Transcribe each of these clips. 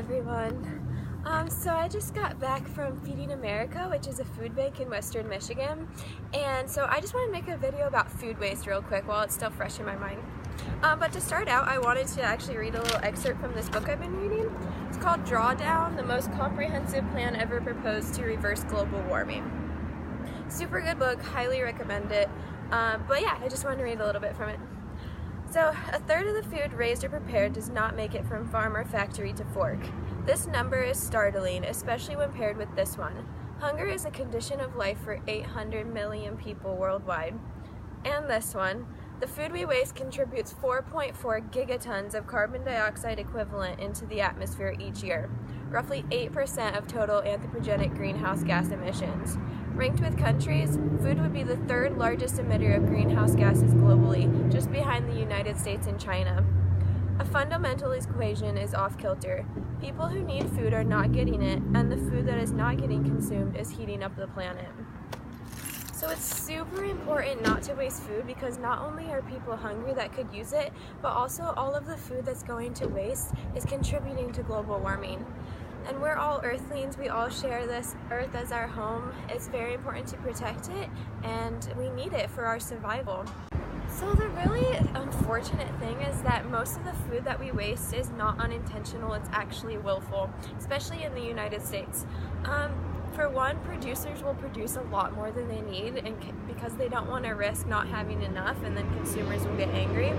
everyone. So I just got back from Feeding America, which is a food bank in Western Michigan, and so I just want to make a video about food waste real quick while it's still fresh in my mind. But to start out, I wanted to actually read a little excerpt from this book I've been reading. It's called Drawdown, the most comprehensive plan ever proposed to reverse global warming. Super good book, highly recommend it. But yeah, I just wanted to read a little bit from it. So, a third of the food raised or prepared does not make it from farm or factory to fork. This number is startling, especially when paired with this one. Hunger is a condition of life for 800 million people worldwide. And this one. The food we waste contributes 4.4 gigatons of carbon dioxide equivalent into the atmosphere each year, roughly 8% of total anthropogenic greenhouse gas emissions. Ranked with countries, food would be the third largest emitter of greenhouse gases globally, just behind the United States and China. A fundamental equation is off-kilter. People who need food are not getting it, and the food that is not getting consumed is heating up the planet. So it's super important not to waste food, because not only are people hungry that could use it, but also all of the food that's going to waste is contributing to global warming. And we're all earthlings, we all share this earth as our home. It's very important to protect it, and we need it for our survival. So the really unfortunate thing is that most of the food that we waste is not unintentional, it's actually willful, especially in the United States. For one, producers will produce a lot more than they need, and because they don't want to risk not having enough, and then consumers will get angry.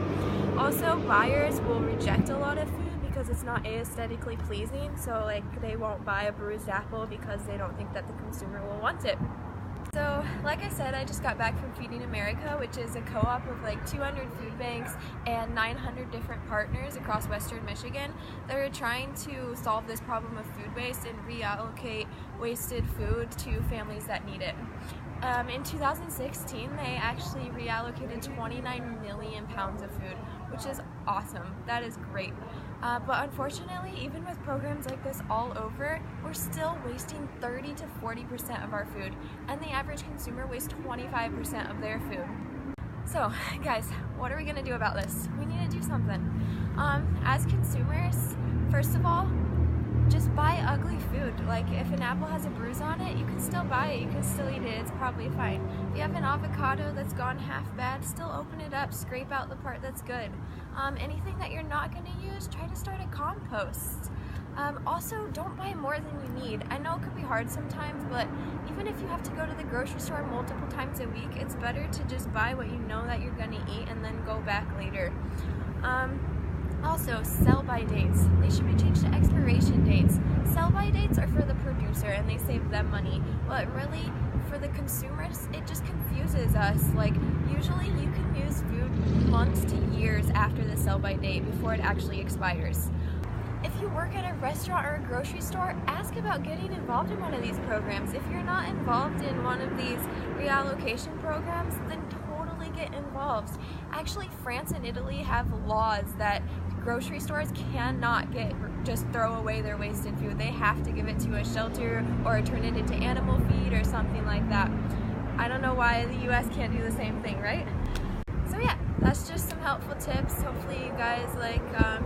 Also, buyers will reject a lot of food because it's not aesthetically pleasing, so they won't buy a bruised apple because they don't think that the consumer will want it. So, like I said, I just got back from Feeding America, which is a co-op of 200 food banks and 900 different partners across Western Michigan that are trying to solve this problem of food waste and reallocate wasted food to families that need it. In 2016, they actually reallocated 29 million pounds of food, which is awesome. That is great. But unfortunately, even with programs like this all over, we're still wasting 30 to 40% of our food, and the average consumer wastes 25% of their food. So, guys, what are we gonna do about this? We need to do something. As consumers, first of all, just buy ugly food. If an apple has a bruise on it, you can still buy it, you can still eat it, it's probably fine. If you have an avocado that's gone half bad, still open it up, scrape out the part that's good. Anything that you're not going to use, try to start a compost. Also, don't buy more than you need. I know it could be hard sometimes, but even if you have to go to the grocery store multiple times a week, it's better to just buy what you know that you're going to eat and then go back later. Also, sell-by dates. They should be changed to expiration dates. Sell-by dates are for the producer and they save them money, but really, for the consumers, it just confuses us. Usually you can use food months to years after the sell-by date before it actually expires. If you work at a restaurant or a grocery store, ask about getting involved in one of these programs. If you're not involved in one of these reallocation programs, then totally get involved. Actually, France and Italy have laws that grocery stores cannot just throw away their wasted food. They have to give it to a shelter or turn it into animal feed or something like that. I don't know why the US can't do the same thing, right? So yeah, that's just some helpful tips. Hopefully you guys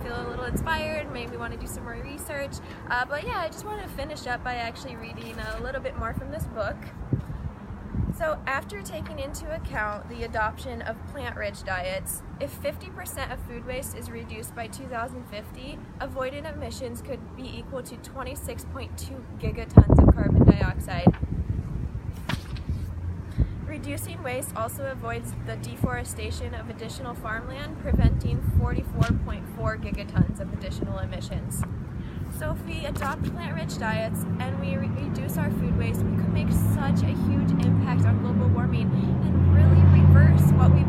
feel a little inspired, maybe want to do some more research. But yeah, I just want to finish up by actually reading a little bit more from this book. So after taking into account the adoption of plant-rich diets, if 50% of food waste is reduced by 2050, avoided emissions could be equal to 26.2 gigatons of carbon dioxide. Reducing waste also avoids the deforestation of additional farmland, preventing 44.4 gigatons of additional emissions. So if we adopt plant-rich diets and we reduce our food waste, we could make such a huge impact on global warming and really reverse what we've